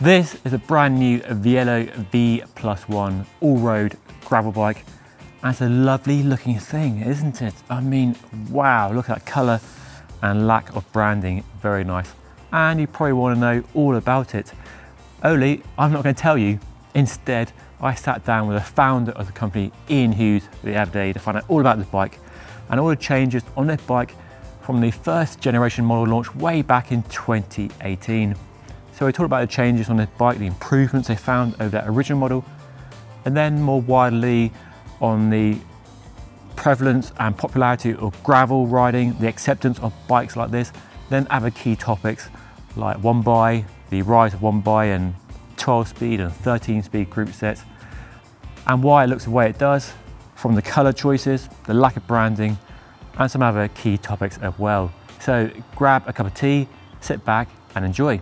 This is a brand new Vielo V+1 all-road gravel bike. And it's a lovely looking thing, isn't it? I mean, wow, look at that colour and lack of branding, very nice. And you probably want to know all about it. Only, I'm not going to tell you. Instead, I sat down with the founder of the company, Ian Hughes, the other day to find out all about this bike and all the changes on this bike from the first generation model launch way back in 2018. So we talked about the changes on this bike, the improvements they found over that original model, and then more widely on the prevalence and popularity of gravel riding, the acceptance of bikes like this, then other key topics like 1x, the rise of 1x and 12-speed and 13-speed group sets, and why it looks the way it does, from the colour choices, the lack of branding, and some other key topics as well. So grab a cup of tea, sit back and enjoy.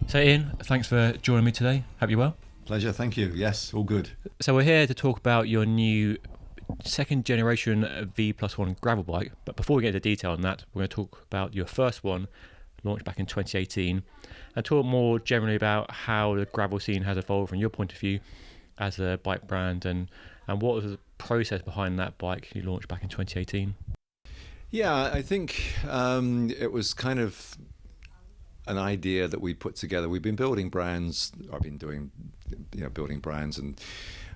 So Ian, thanks for joining me today. Hope you're well. Pleasure, thank you. Yes, all good. So we're here to talk about your new second generation V+1 gravel bike. But before we get into detail on that, we're going to talk about your first one, launched back in 2018, and talk more generally about how the gravel scene has evolved from your point of view as a bike brand, and what was the process behind that bike you launched back in 2018. Yeah, I think it was kind of an idea that we put together. We've been building brands. I've been doing, building brands and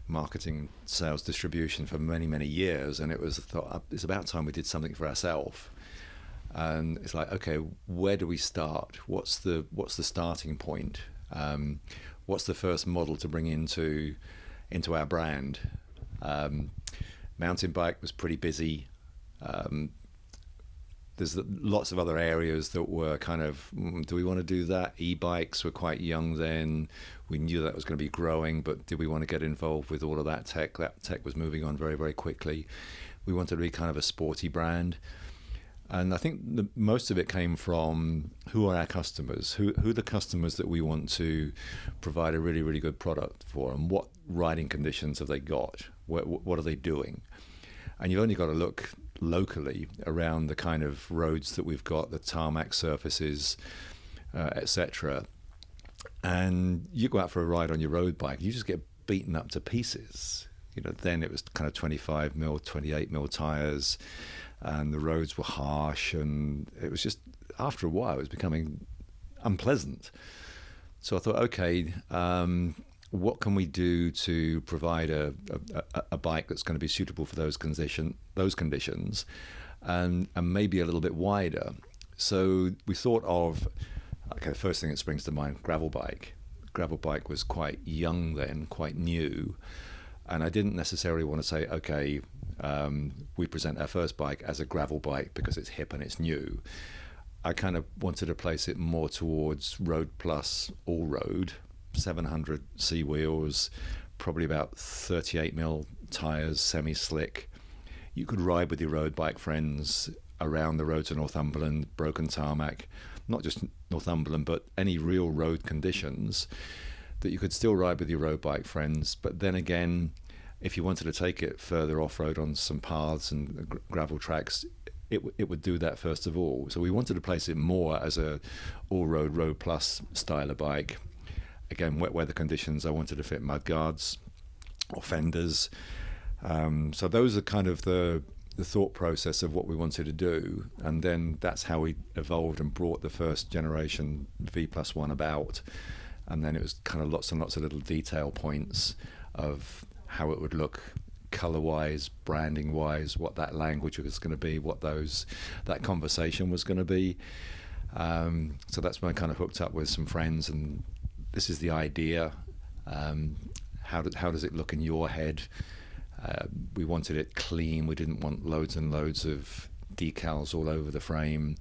marketing, sales, distribution for many, many years, and it was thought it's about time we did something for ourselves. And it's like, okay, where do we start? What's the starting point? What's the first model to bring into our brand? Mountain bike was pretty busy. There's lots of other areas that were kind of, do we want to do that? E-bikes were quite young then. We knew that was going to be growing, but did we want to get involved with all of that tech? That tech was moving on very, very quickly. We wanted to be kind of a sporty brand. And I think most of it came from who are our customers? Who are the customers that we want to provide a really, really good product for? And what riding conditions have they got? What are they doing? And you've only got to look locally around the kind of roads that we've got, the tarmac surfaces, etc. And you go out for a ride on your road bike, you just get beaten up to pieces. Then it was kind of 25mm, 28mm tires, and the roads were harsh, and it was just, after a while, it was becoming unpleasant. So I thought, okay, what can we do to provide a bike that's going to be suitable for those conditions, and maybe a little bit wider? So we thought of, okay, the first thing that springs to mind, gravel bike. Gravel bike was quite young then, quite new, and I didn't necessarily want to say, okay, we present our first bike as a gravel bike because it's hip and it's new. I kind of wanted to place it more towards road plus all road, 700C wheels, probably about 38mm tires, semi-slick. You could ride with your road bike friends around the roads of Northumberland, broken tarmac, not just Northumberland, but any real road conditions, that you could still ride with your road bike friends. But then again, if you wanted to take it further off-road on some paths and gravel tracks, it would do that first of all. So we wanted to place it more as a all-road, road plus style of bike. Again, wet weather conditions, I wanted to fit mud guards or fenders. So those are kind of the thought process of what we wanted to do. And then that's how we evolved and brought the first generation V+1 about. And then it was kind of lots and lots of little detail points of how it would look color-wise, branding-wise, what that language was going to be, what that conversation was going to be. So that's when I kind of hooked up with some friends, and this is the idea. How does it look in your head? We wanted it clean. We didn't want loads and loads of decals all over the frame.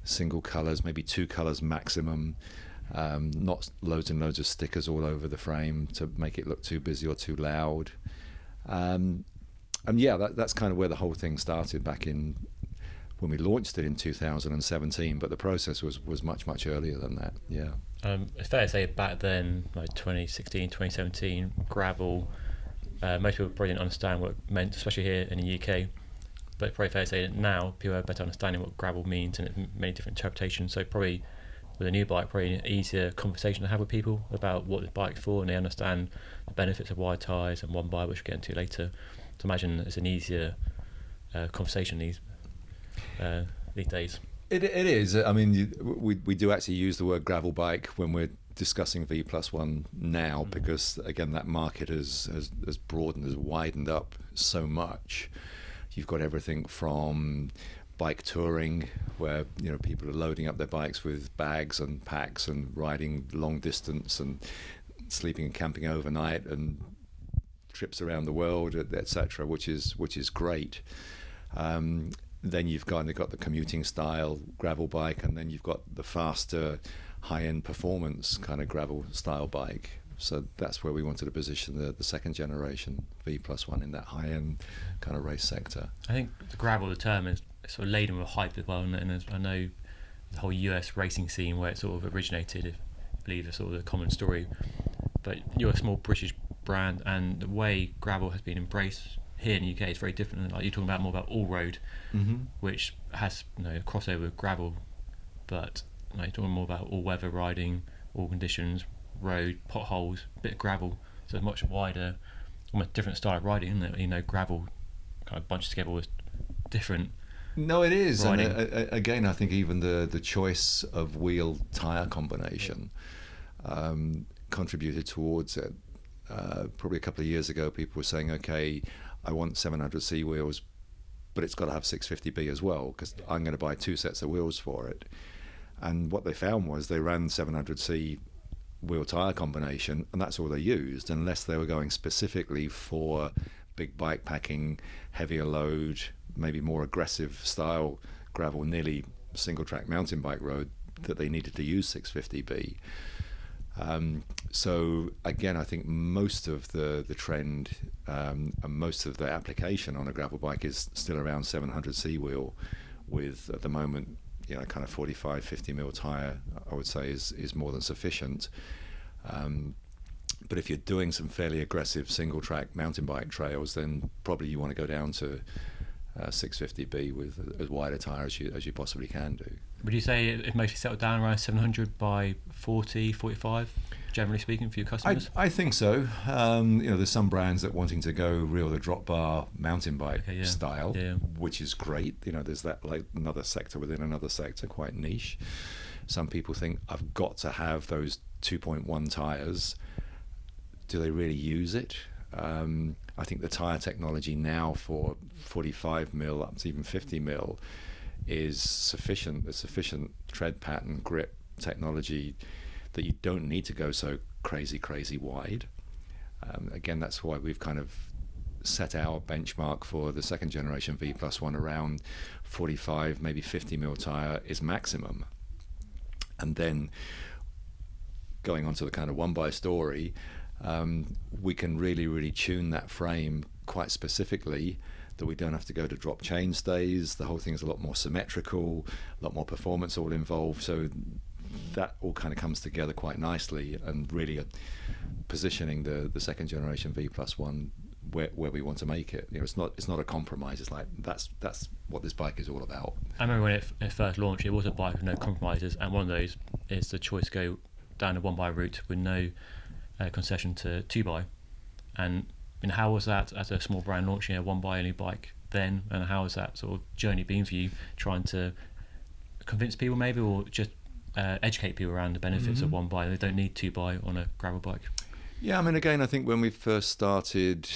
Single colors, maybe 2 colors maximum. Not loads and loads of stickers all over the frame to make it look too busy or too loud. And yeah, that's kind of where the whole thing started back in when we launched it in 2017. But the process was much, much earlier than that. Yeah. It's fair to say back then, like 2016, 2017, gravel, most people probably didn't understand what it meant, especially here in the UK. But it's probably fair to say that now people have a better understanding what gravel means, and many different interpretations. So probably with a new bike, probably an easier conversation to have with people about what the bike's for, and they understand the benefits of wide tyres and one by, which we'll get into later. To imagine it's an easier conversation these days. It is. I mean, we do actually use the word gravel bike when we're discussing V+1 now, because again, that market has broadened, has widened up so much. You've got everything from bike touring, where people are loading up their bikes with bags and packs and riding long distance and sleeping and camping overnight and trips around the world, etc., which is great. Then you've got the commuting style gravel bike, and then you've got the faster, high-end performance kind of gravel style bike. So that's where we wanted to position the second generation V+1 in that high-end kind of race sector. I think the gravel, the term, is sort of laden with hype as well, and as I know the whole US racing scene where it sort of originated, if I believe is sort of the common story. But you're a small British brand, and the way gravel has been embraced here in the UK is very different. Like you're talking about more about all road, which has crossover with gravel, but you're talking more about all weather riding, all conditions, road, potholes, bit of gravel. So it's much wider, almost different style of riding, isn't it? Gravel kind of bunched together with different. No, it is. Riding. And again, I think even the choice of wheel tyre combination contributed towards it. Probably a couple of years ago, people were saying, okay, I want 700C wheels, but it's got to have 650B as well, because I'm going to buy 2 sets of wheels for it. And what they found was they ran 700C wheel tyre combination, and that's all they used, unless they were going specifically for big bike packing, heavier load, maybe more aggressive style gravel, nearly single track mountain bike road, that they needed to use 650B. So again, I think most of the trend and most of the application on a gravel bike is still around 700C wheel, with at the moment kind of 45, 50 mil tyre, I would say is more than sufficient. But if you're doing some fairly aggressive single track mountain bike trails, then probably you want to go down to 650B with as wide a tyre as you possibly can do. Would you say it mostly settled down around 700 by 40, 45, generally speaking, for your customers? I think so. There's some brands that wanting to go real the drop bar mountain bike style, which is great. There's that like another sector within another sector, quite niche. Some people think I've got to have those 2.1 tyres. Do they really use it? I think the tyre technology now for 45 mil up to even 50 mil is sufficient. There's sufficient tread pattern, grip technology that you don't need to go so crazy wide. Again, that's why we've kind of set our benchmark for the second generation V+1 around 45, maybe 50 mil tyre is maximum. And then going on to the kind of one by story, we can really tune that frame quite specifically, that we don't have to go to drop chain stays. The whole thing is a lot more symmetrical, a lot more performance all involved. So that all kind of comes together quite nicely, and really positioning the second generation V+1 where we want to make it. It's not a compromise. It's like that's what this bike is all about. I remember when it first launched, it was a bike with no compromises, and one of those is the choice to go down a one by route with no concession to two by. And how was that as a small brand launching a one by only bike then, and how has that sort of journey been for you, trying to convince people maybe, or just educate people around the benefits of one by? They don't need two by on a gravel bike. Yeah, I mean, again, I think when we first started,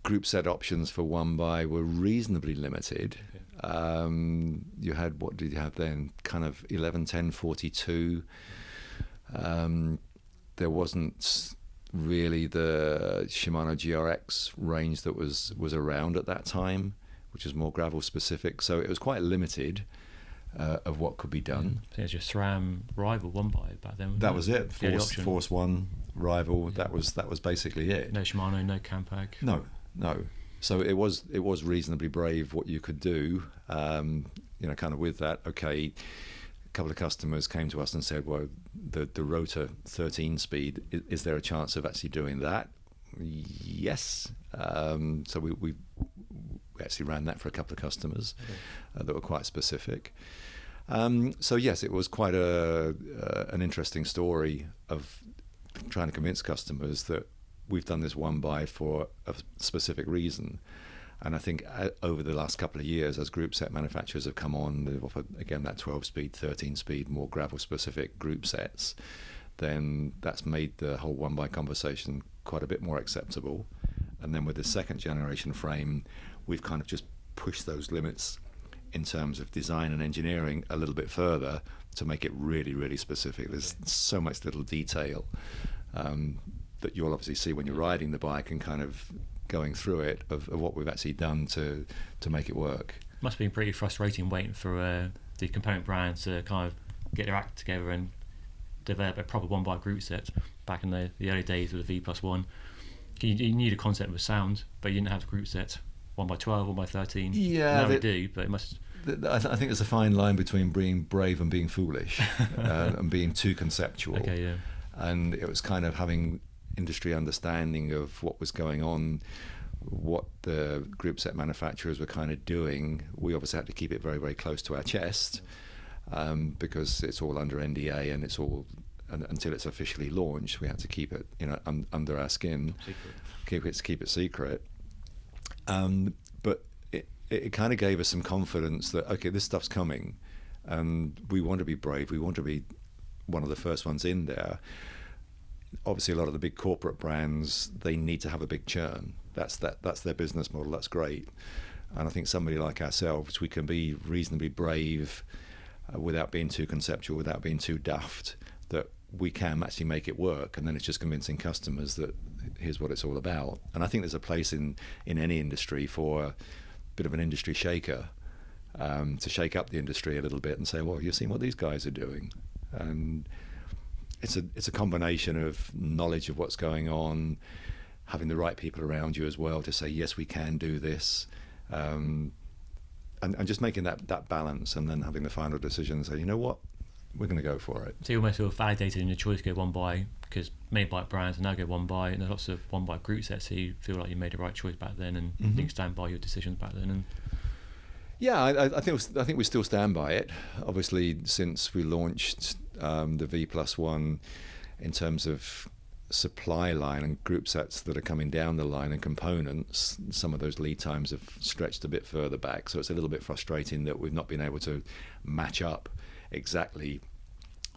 group set options for one by were reasonably limited. You had, what did you have then? Kind of 11, 10, 42. There wasn't really the Shimano GRX range that was around at that time, which was more gravel specific. So it was quite limited of what could be done. I think it was your SRAM rival one by back then. That was it. Force One rival. Yeah. That was basically it. No Shimano, no Campag. No. So it was reasonably brave what you could do. Kind of with that. Okay, a couple of customers came to us and said, "Well, the Rotor 13 speed. Is there a chance of actually doing that?" Yes. So we actually ran that for a couple of customers that were quite specific. So yes, it was quite an interesting story of trying to convince customers that we've done this one buy for a specific reason. And I think over the last couple of years, as group set manufacturers have come on, they've offered, again, that 12-speed, 13-speed, more gravel-specific group sets, then that's made the whole one-buy conversation quite a bit more acceptable. And then with the second generation frame, we've kind of just pushed those limits in terms of design and engineering a little bit further to make it really, really specific. There's so much little detail that you'll obviously see when you're riding the bike and kind of going through it of what we've actually done to make it work. Must have been pretty frustrating waiting for the component brands to kind of get their act together and develop a proper one-by group set back in the early days with the V+1. You knew the concept was sound, but you didn't have the group set 1x12, 1x13. Yeah, now we do, but it must... I think there's a fine line between being brave and being foolish and being too conceptual. Okay, yeah. And it was kind of having industry understanding of what was going on, what the group set manufacturers were kind of doing. We obviously had to keep it very, very close to our chest because it's all under NDA and it's all until it's officially launched. We had to keep it, under our skin, keep it secret. But it kind of gave us some confidence that okay, this stuff's coming, and we want to be brave. We want to be one of the first ones in there. Obviously, a lot of the big corporate brands, they need to have a big churn. That's their business model. That's great. And I think somebody like ourselves, we can be reasonably brave without being too conceptual, without being too daft, that we can actually make it work. And then it's just convincing customers that here's what it's all about. And I think there's a place in any industry for a bit of an industry shaker, to shake up the industry a little bit and say, well, you've seen what these guys are doing. And it's a combination of knowledge of what's going on, having the right people around you as well to say, yes, we can do this, and just making that balance, and then having the final decision and say, you know what, we're going to go for it. So you almost feel validated in your choice to go one buy, because many bike brands now go one buy, and there's lots of one buy group sets, so you feel like you made the right choice back then, and you can stand by your decisions back then. And yeah, I think we still stand by it. Obviously, since we launched the V+1, in terms of supply line and group sets that are coming down the line and components, some of those lead times have stretched a bit further back. So it's a little bit frustrating that we've not been able to match up exactly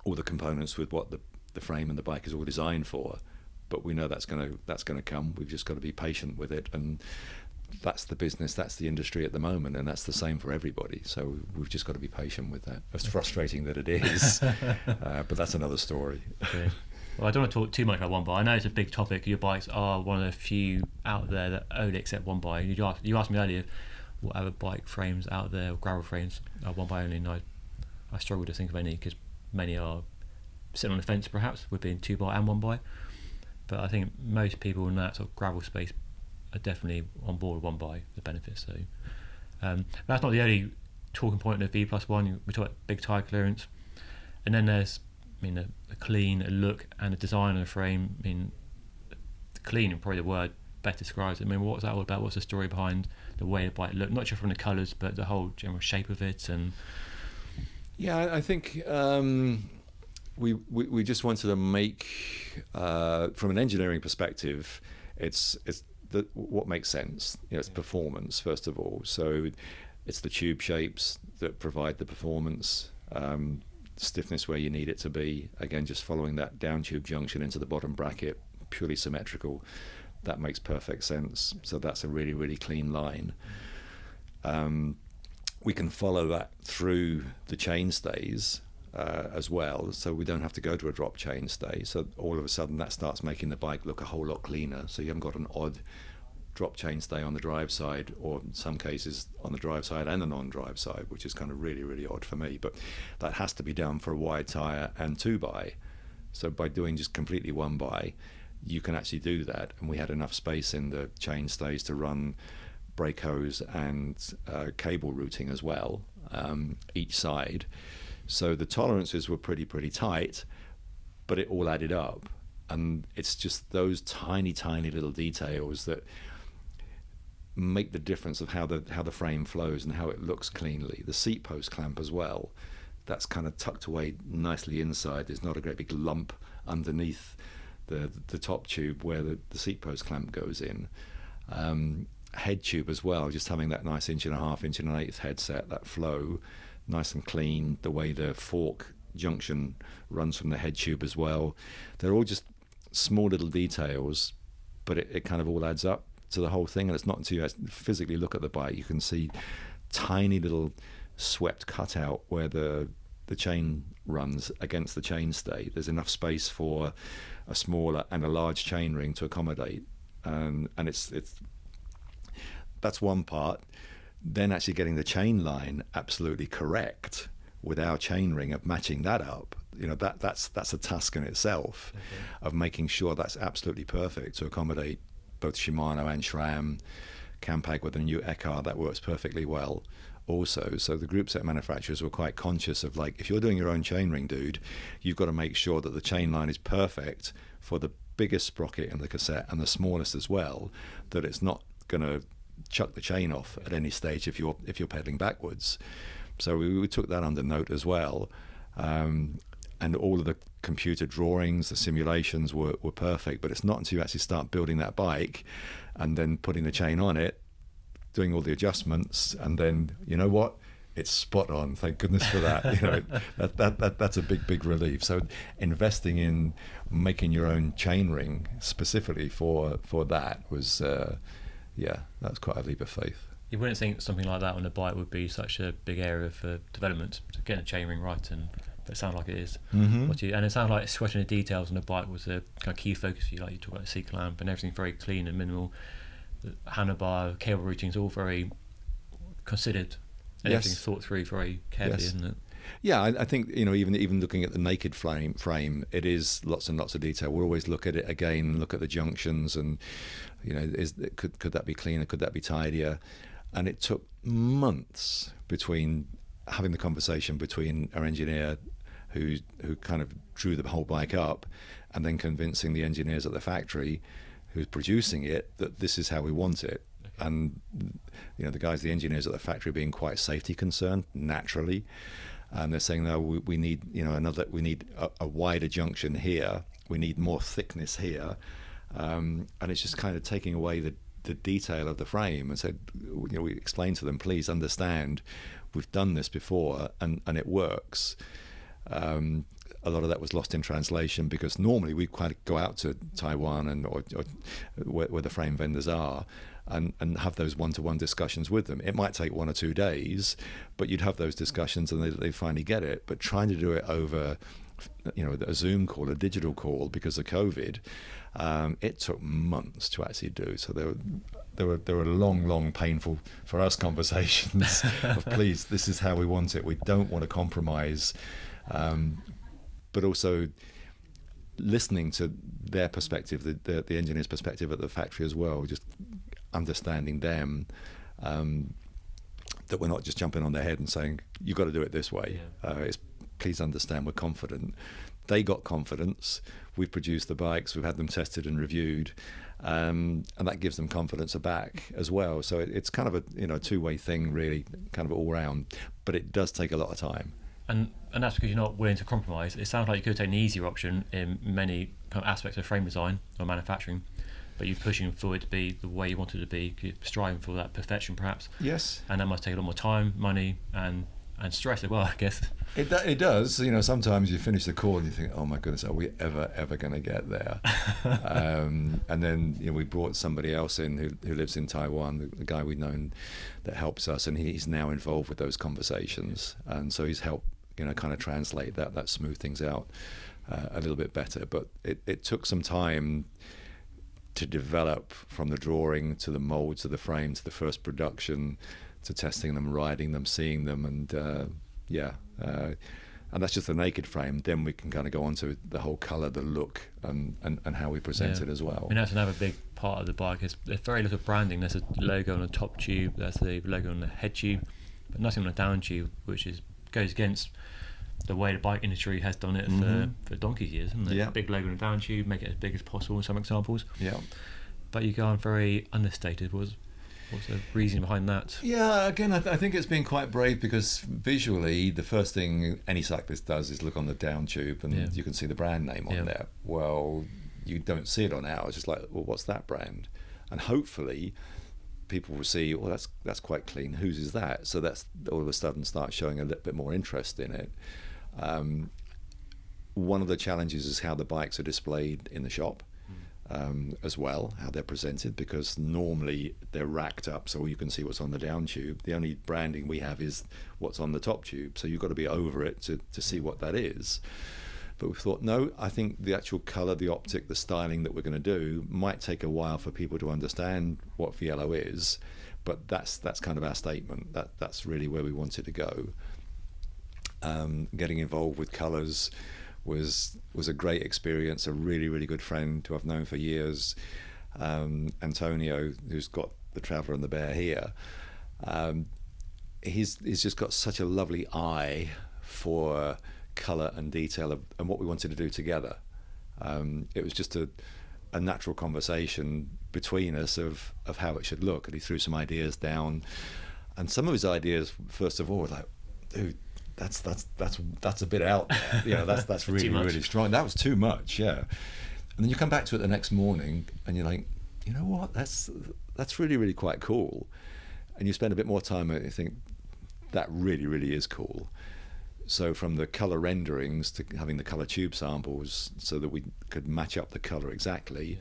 all the components with what the frame and the bike is all designed for. But we know that's going to come. We've just got to be patient with it, and that's the business, that's the industry at the moment, and that's the same for everybody. So we've just got to be patient with that. As frustrating that it is, but that's another story. Okay. Well, I don't want to talk too much about one buy. I know it's a big topic. Your bikes are one of the few out there that only accept one buy. You asked me earlier what other bike frames out there, or gravel frames, are one buy only, and I struggle to think of any, because many are sitting on the fence perhaps with being two buy and one buy. But I think most people in that sort of gravel space are definitely on board with one buy, the benefits. So that's not the only talking point in the V+1. We talk about big tyre clearance, and then there's a clean look and a design of the frame. Clean is probably the word best describes it. What's that all about? What's the story behind the way the bike look, not just from the colours, but the whole general shape of it? And yeah, I think we just wanted to make, from an engineering perspective, it's what makes sense. It's performance first of all. So it's the tube shapes that provide the performance, stiffness where you need it to be. Again, just following that down tube junction into the bottom bracket, purely symmetrical. That makes perfect sense. So that's a really, really clean line. We can follow that through the chainstays as well, so we don't have to go to a drop chainstay. So all of a sudden that starts making the bike look a whole lot cleaner. So you haven't got an odd drop chainstay on the drive side, or in some cases on the drive side and the non-drive side, which is kind of really, really odd for me. But that has to be done for a wide tyre and two by. So by doing just completely one by, you can actually do that. And we had enough space in the chainstays to run brake hose and cable routing as well, each side. So the tolerances were pretty tight, but it all added up. And it's just those tiny little details that make the difference of how the frame flows and how it looks cleanly. The seat post clamp as well. that's kind of tucked away nicely inside. There's not a great big lump underneath the top tube where the seat post clamp goes in. Head tube as well, just having that nice 1.5 inch, 1.1/8 headset, that flow, nice and clean, the way the fork junction runs from the head tube as well. They're all just small little details, but it kind of all adds up to the whole thing. And it's not until you physically look at the bike you can see tiny little swept cutout where the chain runs against the chainstay. There's enough space for a smaller and a large chain ring to accommodate, and it's that's one part. Then actually getting the chain line absolutely correct with our chain ring, of matching that up, that's a task in itself. Okay. Of making sure that's absolutely perfect to accommodate both Shimano and SRAM. Campag with the new Eccar, that works perfectly well also. So the group set manufacturers were quite conscious of, like, if you're doing your own chainring, dude, you've got to make sure that the chain line is perfect for the biggest sprocket in the cassette and the smallest as well, that it's not going to chuck the chain off at any stage if you're pedaling backwards. So we took that under note as well, and all of the computer drawings, the simulations were perfect. But it's not until you actually start building that bike and then putting the chain on it, doing all the adjustments, and then, you know what, it's spot on. Thank goodness for that. That's a big relief. So investing in making your own chainring specifically for that was that's quite a leap of faith. You wouldn't think something like that on a bike would be such a big area for development, to get a chainring right, but it sounds like it is. Mm-hmm. And it sounds like sweating the details on the bike was a kind of key focus for you. Like you talk about the seat clamp and everything very clean and minimal. The handlebar, cable routines, all very considered. And Yes. everything's thought through very carefully, Yes. isn't it? Yeah, I think, even looking at the naked frame, it is lots and lots of detail. We'll always look at it again, look at the junctions, and could that be cleaner? Could that be tidier? And it took months between having the conversation between our engineer, who kind of drew the whole bike up, and then convincing the engineers at the factory who's producing it that this is how we want it. Okay. And the engineers at the factory being quite safety concerned naturally, and they're saying, no, we need we need a wider junction here, we need more thickness here, and it's just kind of taking away the detail of the frame. And said, we explained to them, please understand, we've done this before and it works. A lot of that was lost in translation, because normally we kind of go out to Taiwan or where the frame vendors are and have those one-to-one discussions with them. It might take 1 or 2 days, but you'd have those discussions and they finally get it. But trying to do it over a Zoom call, a digital call, because of COVID, it took months to actually do. So there were long, painful for us conversations of, please, this is how we want it. We don't want to compromise, but also listening to their perspective, the engineer's perspective at the factory as well. Just understanding them, that we're not just jumping on their head and saying, you've got to do it this way. Yeah. Please understand, we're confident. They got confidence. We've produced the bikes, we've had them tested and reviewed, and that gives them confidence back as well. So it's kind of a two-way thing, really, kind of all round. But it does take a lot of time. And that's because you're not willing to compromise. It sounds like you could have taken the easier option in many kind of aspects of frame design or manufacturing, but you're pushing for it to be the way you want it to be. You're striving for that perfection, perhaps. Yes. And that must take a lot more time, money, and stress as well, I guess. It does. Sometimes you finish the call and you think, oh my goodness, are we ever going to get there? And then we brought somebody else in who lives in Taiwan, the guy we've known that helps us, and he's now involved with those conversations, and so he's helped kind of translate that, smooth things out a little bit better. But it took some time to develop, from the drawing to the mold to the frame to the first production to testing them, riding them, seeing them, and and that's just the naked frame. Then we can kind of go on to the whole colour, the look, and how we present it as well. And that's another big part of the bike. There's very little branding. There's a logo on the top tube, there's the logo on the head tube, but nothing on the down tube, which goes against the way the bike industry has done it for donkey's years, isn't it? Yeah. Big logo on the down tube, make it as big as possible in some examples. Yeah. But you go on very understated. What's the reason behind that? Yeah, again, I think it's been quite brave because visually, the first thing any cyclist does is look on the down tube and you can see the brand name on there. Well, you don't see it on ours. It's like, well, what's that brand? And hopefully, people will see, well, that's quite clean. Whose is that? So that's all of a sudden start showing a little bit more interest in it. One of the challenges is how the bikes are displayed in the shop. As well, how they're presented, because normally they're racked up so you can see what's on the down tube. The only branding we have is what's on the top tube, so you've got to be over it to see what that is. But we thought, no, I think the actual colour, the optic, the styling that we're going to do might take a while for people to understand what Vielo is, but that's kind of our statement. That's really where we wanted to go. Getting involved with colours was a great experience. A really, really good friend who I've known for years, Antonio, who's got the Traveller and the Bear here. He's just got such a lovely eye for colour and detail and what we wanted to do together. It was just a natural conversation between us of how it should look, and he threw some ideas down. And some of his ideas, first of all, were like, dude, that's a bit out there. You know, that's really, really strong. That was too much, yeah. And then you come back to it the next morning and you're like, you know what, that's really, really quite cool. And you spend a bit more time and you think, that really, really is cool. So from the colour renderings to having the colour tube samples so that we could match up the colour exactly,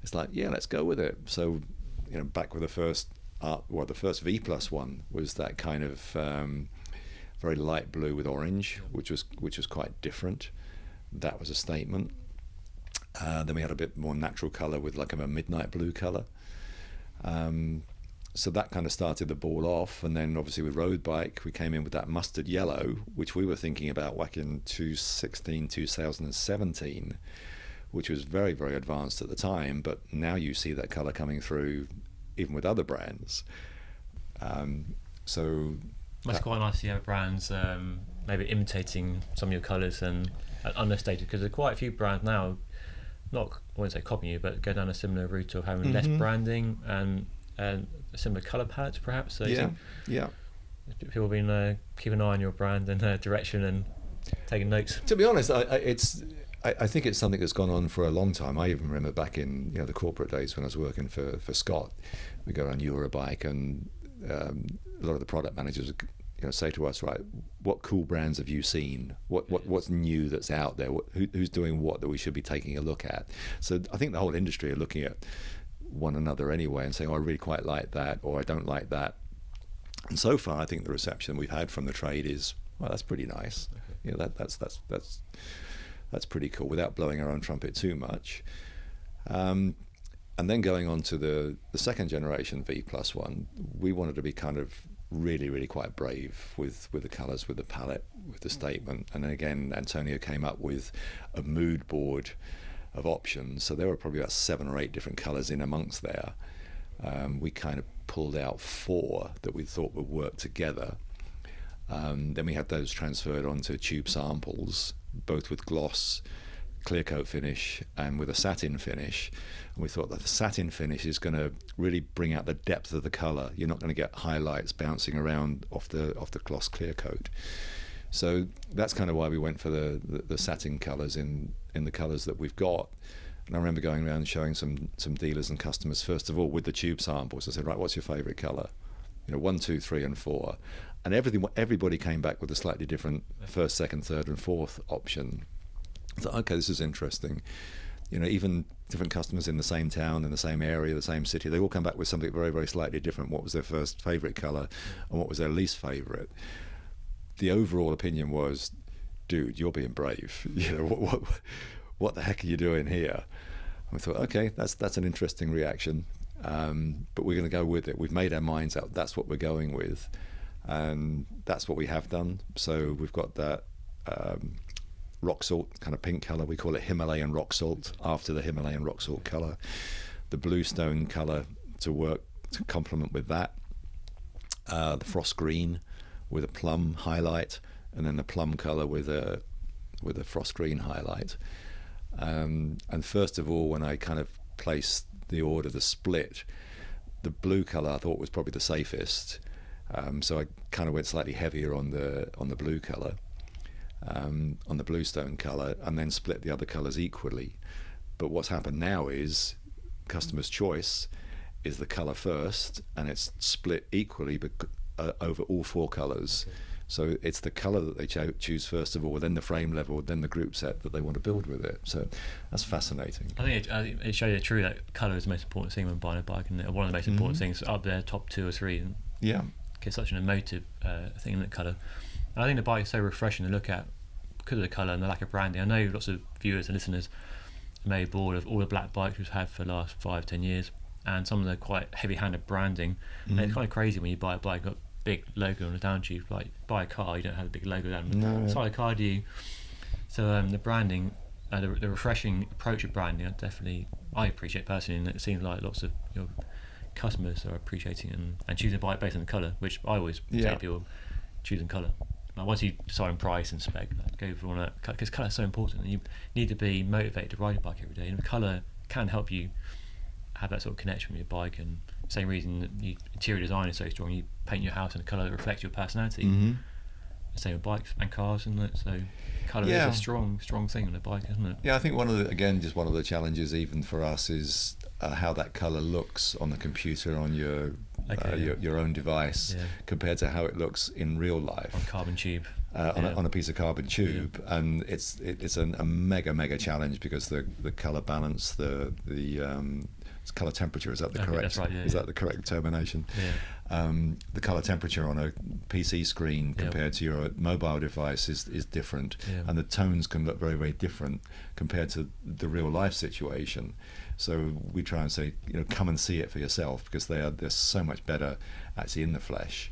it's like, yeah, let's go with it. So, you know, back with the first the first V+1 was that kind of very light blue with orange, which was quite different. That was a statement. Then we had a bit more natural colour with like a midnight blue colour. So that kind of started the ball off. And then obviously with road bike, we came in with that mustard yellow, which we were thinking about back in 2017, which was very, very advanced at the time. But now you see that colour coming through even with other brands. So that's quite nice to have brands maybe imitating some of your colours and understated, because there are quite a few brands now, not, I wouldn't say copying you, but go down a similar route of having less branding and a similar colour palette perhaps. So people have been keeping an eye on your brand and direction and taking notes. To be honest, I think it's something that's gone on for a long time. I even remember back in the corporate days when I was working for Scott, we go around Eurobike and a lot of the product managers say to us, right, what cool brands have you seen? What's new that's out there? Who's doing what that we should be taking a look at? So I think the whole industry are looking at one another anyway and saying, oh, I really quite like that, or I don't like that. And so far, I think the reception we've had from the trade is, well, that's pretty nice. Okay. That's pretty cool, without blowing our own trumpet too much. And then going on to the second generation V+1, we wanted to be kind of really, really quite brave with the colours, with the palette, with the statement. And then again, Antonio came up with a mood board of options. So there were probably about 7 or 8 different colours in amongst there. We kind of pulled out 4 that we thought would work together. Then we had those transferred onto tube samples, both with gloss, clear coat finish and with a satin finish, and we thought that the satin finish is going to really bring out the depth of the colour. You're not going to get highlights bouncing around off the gloss clear coat. So that's kind of why we went for the satin colours in the colours that we've got. And I remember going around and showing some dealers and customers, first of all with the tube samples. I said, right, what's your favourite colour? 1, 2, 3 and 4, and everybody came back with a slightly different first, second, third and fourth option. I thought, okay, this is interesting. Even different customers in the same town, in the same area, the same city, they all come back with something very, very slightly different. What was their first favourite colour and what was their least favourite? The overall opinion was, dude, you're being brave. What the heck are you doing here? And we thought, okay, that's an interesting reaction, but we're going to go with it. We've made our minds up. That's what we're going with, and that's what we have done. So we've got that rock salt kind of pink colour. We call it Himalayan rock salt, after the Himalayan rock salt colour. The bluestone colour to complement with that. The frost green with a plum highlight, and then the plum colour with a frost green highlight. And first of all, when I kind of placed the order, the split, the blue colour I thought was probably the safest, so I kind of went slightly heavier on the blue colour, on the bluestone colour, and then split the other colours equally. But what's happened now is customer's choice is the colour first, and it's split equally over all 4 colours. Okay. So it's the colour that they choose first of all, then the frame level, then the group set that they want to build with it. So that's fascinating. I think it shows you true that colour is the most important thing when buying a bike, and one of the most important things up there, top 2 or 3. And yeah, it's such an emotive thing, that colour. And I think the bike is so refreshing to look at because of the colour and the lack of branding. I know lots of viewers and listeners may be bored of all the black bikes we've had for the last 5-10 years, and some of the quite heavy-handed branding. And it's kind of crazy when you buy a bike got a big logo on the down tube. Like, buy a car, you don't have a big logo down. No. Side of the car, do you? So the branding, the refreshing approach of branding, I appreciate personally, and it seems like lots of your customers are appreciating and choosing a bike based on the colour, which I always say to people, choosing colour. Like, once you decide on price and spec, go for one, because colour is so important, and you need to be motivated to ride a bike every day, and the colour can help you have that sort of connection with your bike. And same reason that interior design is so strong, you paint your house in a colour that reflects your personality. The same with bikes and cars, isn't it? So colour is a strong thing on a bike, isn't it? Yeah, I think one of the challenges even for us is how that colour looks on the computer, on your own device, compared to how it looks in real life. On carbon tube. On a piece of carbon tube, and it's a mega challenge, because the colour balance, the colour temperature, is that the correct? That's right, is that the correct termination? The colour temperature on a PC screen compared to your mobile device is different, and the tones can look very different compared to the real life situation. So we try and say, come and see it for yourself, because they're so much better actually in the flesh.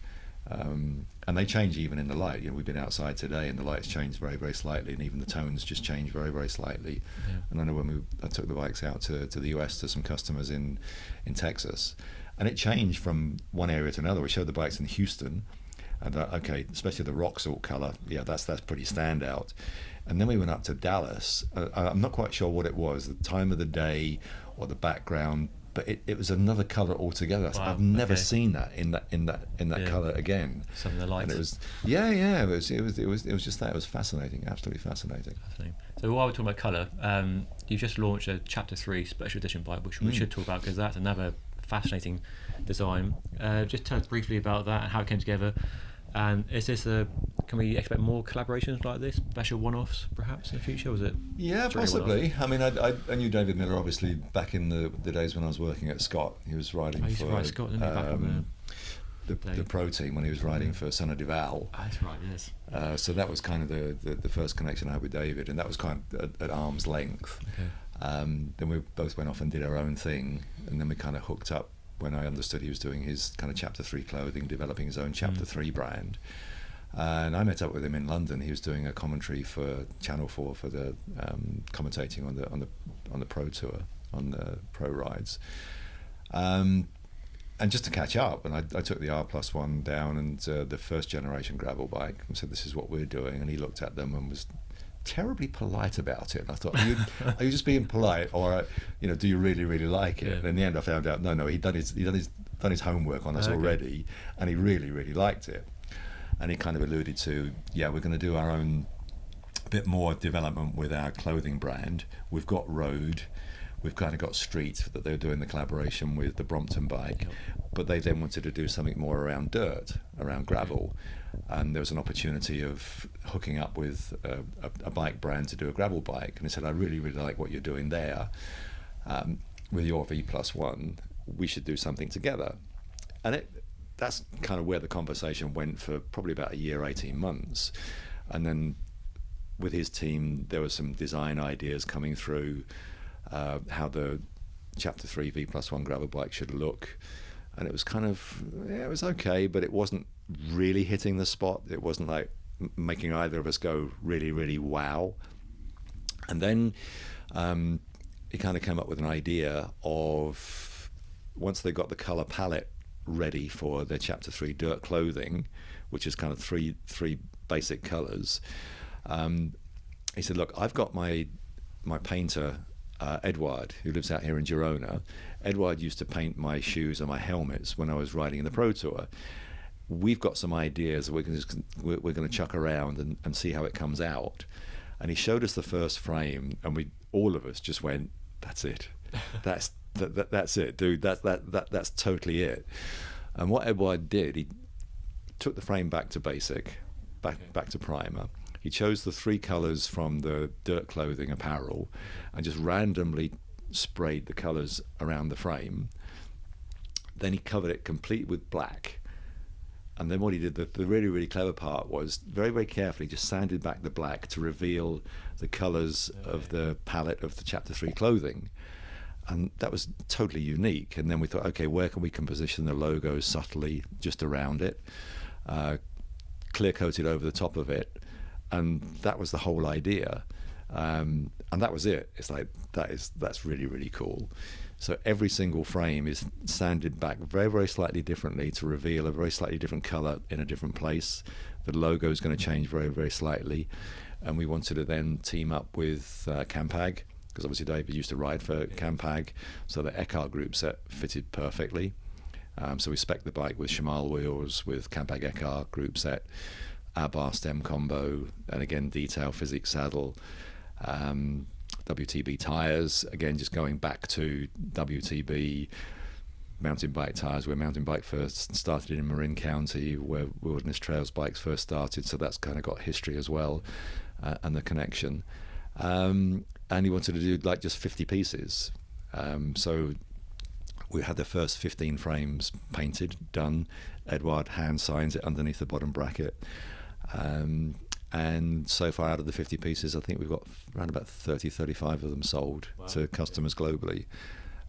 And they change even in the light. We've been outside today, and the lights changed very slightly, and even the tones just change very slightly. And I know when I took the bikes out to the US to some customers in Texas, and it changed from one area to another. We showed the bikes in Houston, and especially the rock salt colour, that's pretty standout. And then we went up to Dallas. I'm not quite sure what it was, the time of the day or the background, but it was another colour altogether. Wow, I've never seen that in that colour again. Some of the lights. And it was it was just that. It was fascinating, absolutely fascinating. So while we're talking about colour, you've just launched a Chapter 3 special edition bike, which we should talk about, because that's another fascinating design. Just tell us briefly about that and how it came together. And is this can we expect more collaborations like this, special one-offs perhaps in the future? Was it? Yeah, possibly. I mean, I knew David Miller obviously back in the days when I was working at Scott. He was riding for ride Scott, didn't he, back on the pro team when he was riding for Senna Duval. That's right, yes. So that was kind of the first connection I had with David, and that was kind of at arm's length. Okay. Then we both went off and did our own thing, and then we kind of hooked up when I understood he was doing his kind of Chapter 3 clothing, developing his own Chapter 3 brand. And I met up with him in London. He was doing a commentary for Channel 4 for the commentating on the pro tour, on the pro rides. And just to catch up, and I took the R+1 down and the first generation gravel bike, and said, this is what we're doing. And he looked at them and was terribly polite about it. And I thought, are you just being polite, or do you really like it? And in the end I found out no, he'd done his homework on us already, and he really liked it. And he kind of alluded to, we're going to do our own bit more development with our clothing brand. We've got road, we've kind of got street, that they're doing the collaboration with the Brompton bike, but they then wanted to do something more around dirt, around gravel. And there was an opportunity of hooking up with a bike brand to do a gravel bike. And he said, I really like what you're doing there. With your V+1, we should do something together. And that's kind of where the conversation went for probably about a year, 18 months. And then with his team, there were some design ideas coming through, how the Chapter 3 V+1 gravel bike should look. And it was kind of, it was okay, but it wasn't really hitting the spot. It wasn't like making either of us go really wow. And then he kind of came up with an idea of, once they got the colour palette ready for their Chapter 3 dirt clothing, which is kind of three basic colours, he said, look, I've got my painter Edward, who lives out here in Girona. Edward used to paint my shoes and my helmets when I was riding in the Pro Tour. We've got some ideas we're going to chuck around and see how it comes out. And he showed us the first frame, and all of us just went, "That's it. That's it, dude. That's totally it." And what Edward did, he took the frame back to basic, back to primer. He chose the 3 colors from the dirt clothing apparel and just randomly sprayed the colors around the frame. Then he covered it complete with black. And then what he did, the really, really clever part was very, very carefully just sanded back the black to reveal the colors of the palette of the Chapter 3 clothing. And that was totally unique. And then we thought, okay, where can we position the logo subtly just around it, clear coated over the top of it. And that was the whole idea. And that was it. It's like, that's really, really cool. So every single frame is sanded back very, very slightly differently to reveal a very slightly different color in a different place. The logo is going to change very, very slightly. And we wanted to then team up with Campag, because obviously David used to ride for Campag, so the Eckhart group set fitted perfectly. So we spec'd the bike with Shimano wheels, with Campag Eckhart group set, our bar stem combo, and again detail physics saddle, WTB tires, again just going back to WTB mountain bike tires, where mountain bike first started in Marin County, where Wilderness Trails bikes first started, so that's kind of got history as well, and the connection. And he wanted to do like just 50 pieces, so we had the first 15 frames painted, done. Edward hand signs it underneath the bottom bracket. And so far out of the 50 pieces, I think we've got around about 30, 35 of them sold to customers globally.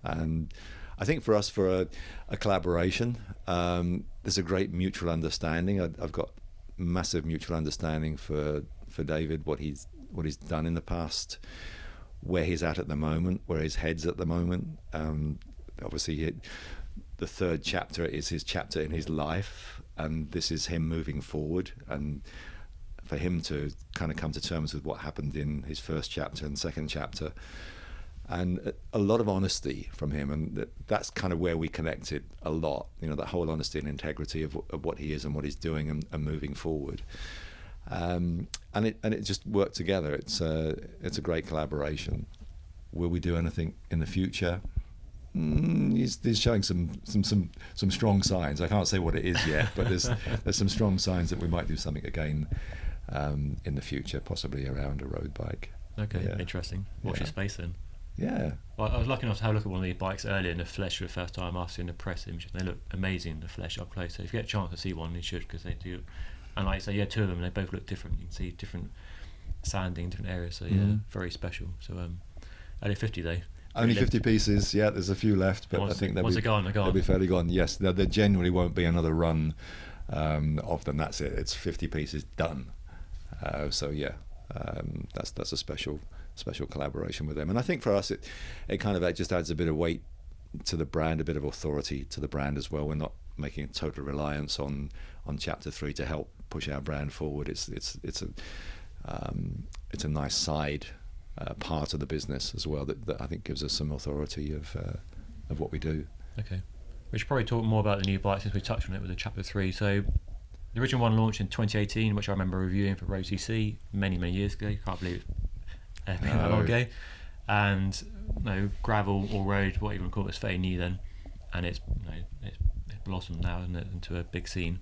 And I think for us, for a collaboration, there's a great mutual understanding. I've got massive mutual understanding for David, what he's done in the past, where he's at the moment, where his head's at the moment. Obviously, the 3rd chapter is his chapter in his life, and this is him moving forward. And for him to kind of come to terms with what happened in his 1st chapter and 2nd chapter, and a lot of honesty from him, and that's kind of where we connected a lot. You know, that whole honesty and integrity of what he is and what he's doing and moving forward. And it just worked together. It's a great collaboration. Will we do anything in the future? He's showing some strong signs. I can't say what it is yet, but there's some strong signs that we might do something again in the future, possibly around a road bike. Okay, interesting. Watch your space then. Yeah. Well, I was lucky enough to have a look at one of these bikes earlier in the flesh for the first time after seeing the press image. They look amazing in the flesh up close. So if you get a chance to see one, you should, because they do. And like I say, 2 of them, they both look different. You can see different sanding, different areas. So very special. So only 50 though. Only 50 pieces, yeah, there's a few left, but I think they'll be fairly gone. Yes, there genuinely won't be another run of them. That's it. It's 50 pieces done. So yeah, that's a special collaboration with them. And I think for us, it kind of just adds a bit of weight to the brand, a bit of authority to the brand as well. We're not making a total reliance on Chapter 3 to help push our brand forward. It's a nice side part of the business as well that I think gives us some authority of what we do. Okay, we should probably talk more about the new bike since we touched on it with the Chapter 3. So the original one launched in 2018, which I remember reviewing for Road CC many years ago. Can't believe it's been that long ago. And gravel or road, what you want to call it, it's fairly new then, and it's blossomed now into a big scene.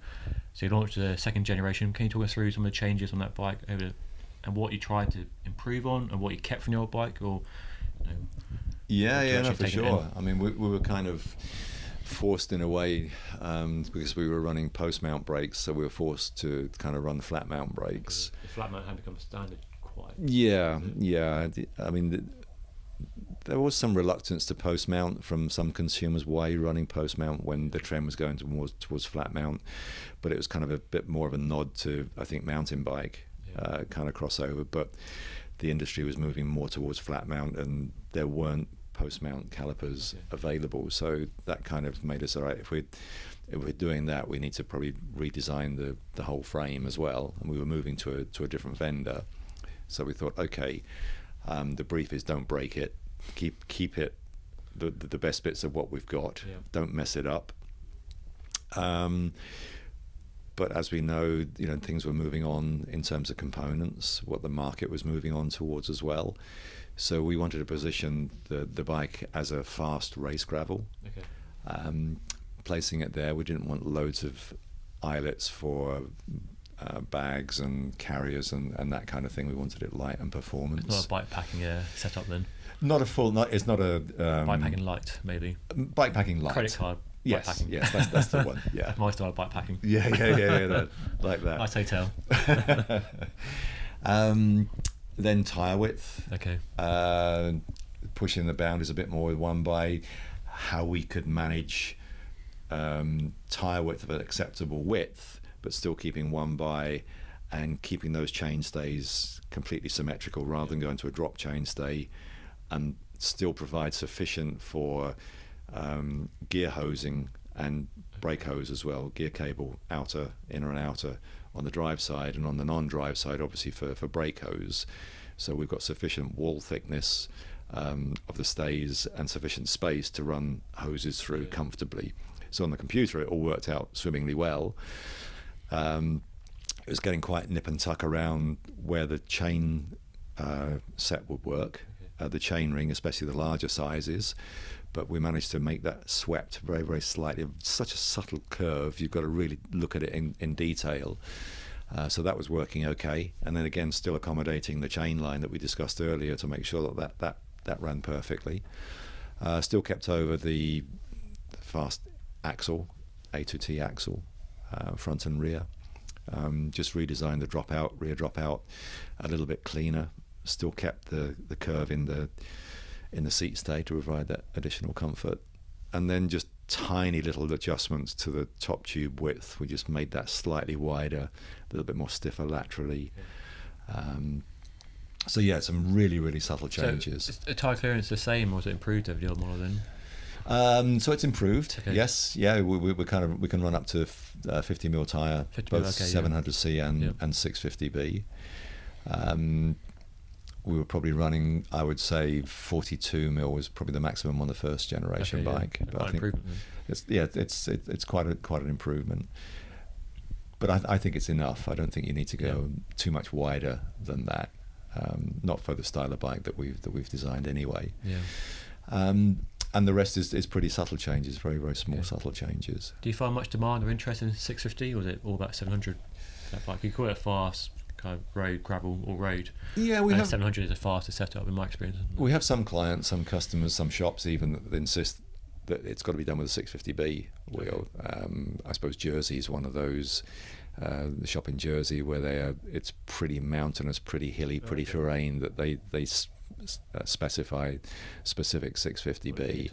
So you launched the 2nd generation. Can you talk us through some of the changes on that bike and what you tried to improve on, and what you kept from your bike, or for sure. I mean, we were kind of forced in a way, because we were running post mount brakes, so we were forced to kind of run flat mount brakes. The flat mount had become standard quite. Yeah. I mean, there was some reluctance to post mount from some consumers. Why are you running post mount when the trend was going towards flat mount? But it was kind of a bit more of a nod to, I think, mountain bike. Kind of crossover, but the industry was moving more towards flat mount, and there weren't post mount calipers available. So that kind of made us, all right, if we're doing that, we need to probably redesign the whole frame as well. And we were moving to a different vendor. So we thought, okay, the brief is don't break it. keep it the best bits of what we've got. Yeah. Don't mess it up. But as we know, things were moving on in terms of components, what the market was moving on towards as well. So we wanted to position the bike as a fast race gravel. Okay. Placing it there, we didn't want loads of eyelets for bags and carriers and that kind of thing. We wanted it light and performance. It's not a bike packing setup then. Not a full. It's not a Bike packing light, maybe. Bike packing light. Credit card. Yes, bike packing. yes, that's the one. Yeah. My style of bike packing. Yeah, like that. Nice hotel. Then tyre width. Okay. Pushing the boundaries a bit more with one by how we could manage tyre width of an acceptable width, but still keeping one by and keeping those chainstays completely symmetrical rather than going to a drop chainstay, and still provide sufficient for gear hosing and brake hose as well, gear cable, inner and outer on the drive side, and on the non-drive side obviously for brake hose. So we've got sufficient wall thickness of the stays and sufficient space to run hoses through comfortably. So on the computer it all worked out swimmingly well. It was getting quite nip and tuck around where the chain set would work, the chain ring, especially the larger sizes, but we managed to make that swept very, very slightly. Such a subtle curve, you've got to really look at it in detail. So that was working okay, and then again still accommodating the chain line that we discussed earlier to make sure that ran perfectly. Still kept over the fast axle, A2T axle, front and rear. Just redesigned the rear dropout a little bit cleaner. Still kept the curve in the seat stay to provide that additional comfort, and then just tiny little adjustments to the top tube width. We just made that slightly wider, a little bit more stiffer laterally. So yeah, some really, really subtle changes. So is the tyre clearance the same, or was it improved over the old model then? So it's improved. Okay. Yes, yeah. We can run up to 50mm tyre, both 700C and 650B. We were probably running, I would say, 42mm was probably the maximum on the first generation bike. Yeah. But I think it's quite an improvement. But I think it's enough. I don't think you need to go too much wider than that. Not for the style of bike that we've designed anyway. Yeah. And the rest is pretty subtle changes, very, very small subtle changes. Do you find much demand or interest in 650, or was it all about 700? That bike, you call it a fast kind of road, gravel or road. Yeah, we have 700 is a faster setup in my experience. We have some clients, some customers, some shops even that insist that it's got to be done with a 650B wheel. I suppose Jersey is one of those. The shop in Jersey where it's pretty mountainous, pretty hilly, pretty terrain that they specify specific 650B.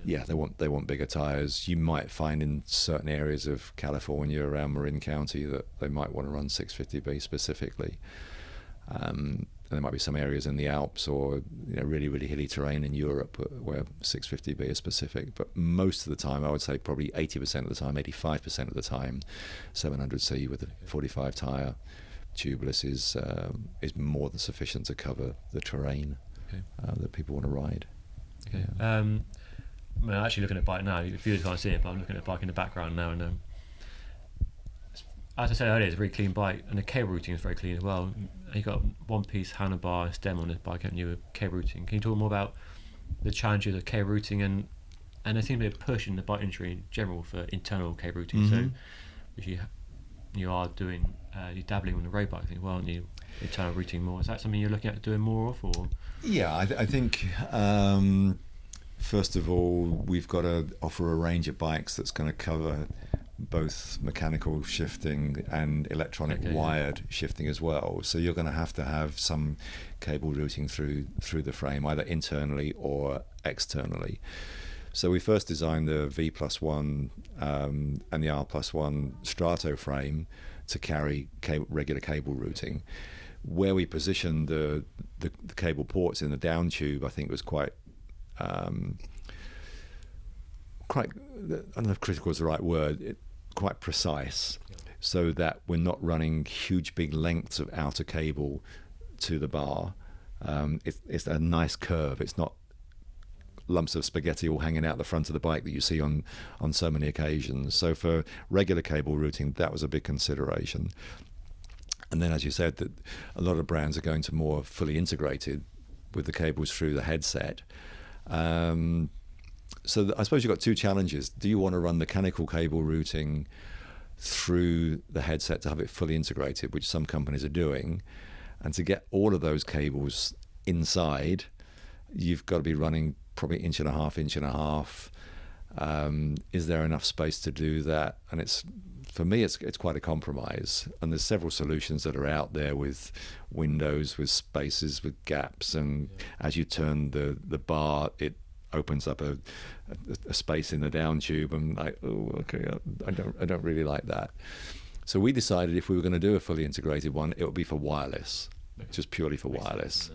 Yeah, they want bigger tyres. You might find in certain areas of California around Marin County that they might want to run 650B specifically. And there might be some areas in the Alps or really, really hilly terrain in Europe where 650B is specific. But most of the time, I would say probably 80% of the time, 85% of the time, 700C with a 45 tyre tubeless is more than sufficient to cover the terrain that people want to ride. Okay. Yeah. I'm actually looking at a bike now. The viewers can't see it, but I'm looking at a bike in the background now, and as I said earlier, it's a very clean bike, and the cable routing is very clean as well. You got one-piece handlebar and stem on this bike, haven't you, with cable routing? Can you talk more about the challenges of cable routing and there seems to be a push in the bike industry in general for internal cable routing? Mm-hmm. So, if you are doing, you're dabbling on the road bike thing, well, aren't you? Internal routing more. Is that something you're looking at doing more of, or? Yeah, I think. First of all, we've got to offer a range of bikes that's going to cover both mechanical shifting and electronic wired shifting as well. So you're going to have some cable routing through the frame, either internally or externally. So we first designed the V+1 and the R+1 Strato frame to carry regular cable routing. Where we positioned the cable ports in the down tube, I think was quite, I don't know if critical is the right word, quite precise, so that we're not running huge big lengths of outer cable to the bar. It's a nice curve. It's not lumps of spaghetti all hanging out the front of the bike that you see on so many occasions. So for regular cable routing, that was a big consideration. And then, as you said, that a lot of brands are going to more fully integrated with the cables through the headset. So I suppose you've got two challenges. Do you want to run mechanical cable routing through the headset to have it fully integrated, which some companies are doing, and to get all of those cables inside, you've got to be running probably inch and a half. Is there enough space to do that? And for me, it's quite a compromise. And there's several solutions that are out there with windows, with spaces, with gaps. And as you turn the bar, it opens up a space in the down tube. And like, oh, okay, I don't really like that. So we decided if we were going to do a fully integrated one, it would be for wireless, just purely for wireless.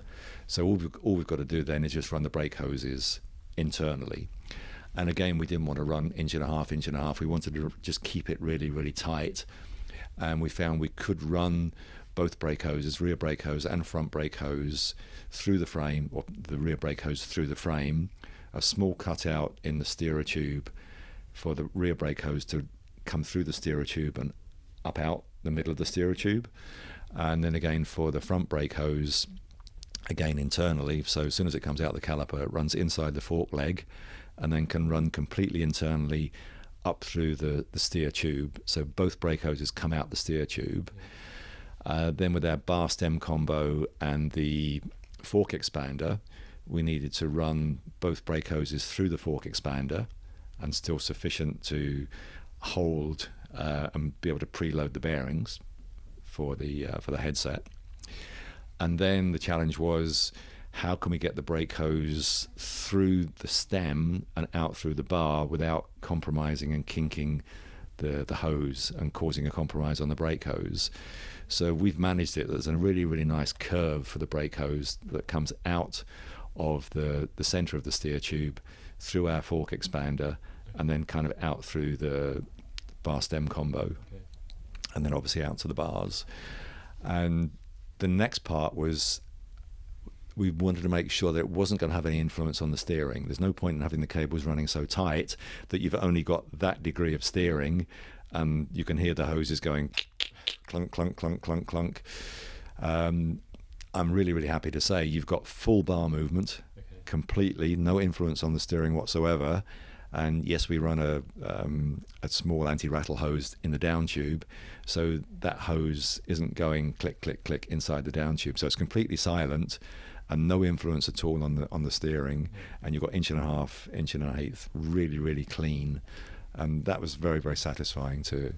So all we've got to do then is just run the brake hoses internally. And again, we didn't want to run inch and a half. We wanted to just keep it really, really tight. And we found we could run both brake hoses, rear brake hose and front brake hose, through the frame, or the rear brake hose through the frame, a small cutout in the steerer tube for the rear brake hose to come through the steerer tube and up out the middle of the steerer tube. And then again for the front brake hose, again internally, so as soon as it comes out the caliper, it runs inside the fork leg and then can run completely internally up through the steer tube. So both brake hoses come out the steer tube. Then with our bar stem combo and the fork expander, we needed to run both brake hoses through the fork expander and still sufficient to hold and be able to preload the bearings for the headset. And then the challenge was, how can we get the brake hose through the stem and out through the bar without compromising and kinking the hose and causing a compromise on the brake hose? So we've managed it. There's a really, really nice curve for the brake hose that comes out of the center of the steer tube through our fork expander and then kind of out through the bar stem combo, and then obviously out to the bars. And the next part was, we wanted to make sure that it wasn't going to have any influence on the steering. There's no point in having the cables running so tight that you've only got that degree of steering, and you can hear the hoses going clunk, clunk, clunk, clunk, clunk. I'm really, really happy to say you've got full bar movement, completely, no influence on the steering whatsoever. And yes, we run a small anti-rattle hose in the down tube, so that hose isn't going click, click, click inside the down tube. So it's completely silent and no influence at all on the steering. And you've got inch and a half, inch and an eighth, really, really clean. And that was very, very satisfying to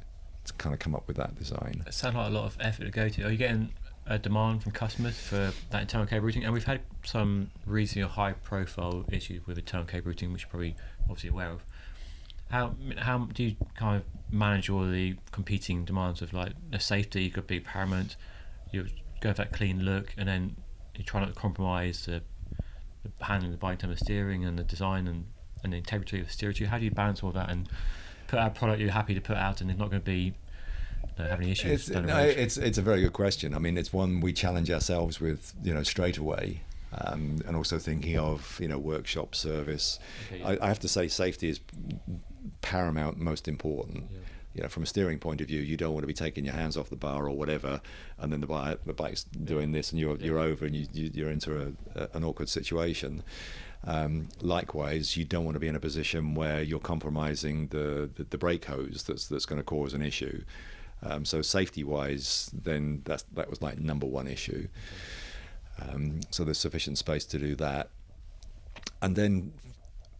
kind of come up with that design. It sounds like a lot of effort to go to. Are you getting a demand from customers for that internal cable routing? And we've had some reasonably high profile issues with internal cable routing, which you're probably obviously aware of. How do you kind of manage all the competing demands of, like, the safety could be paramount, you're going for that clean look, and then you try not to compromise the handling the bike in terms of steering and the design and the integrity of the steering tube? How do you balance all that and put out a product you're happy to put out and it's not going to be have any issues? It's a very good question. I mean, it's one we challenge ourselves with, straight away, and also thinking of, workshop service. I have to say, safety is paramount, most important. From a steering point of view, you don't want to be taking your hands off the bar or whatever, and then the bike's doing this, and you're over, and you're into an awkward situation. Likewise, you don't want to be in a position where you're compromising the brake hose that's going to cause an issue. So safety-wise, then that was like number one issue. So there's sufficient space to do that, and then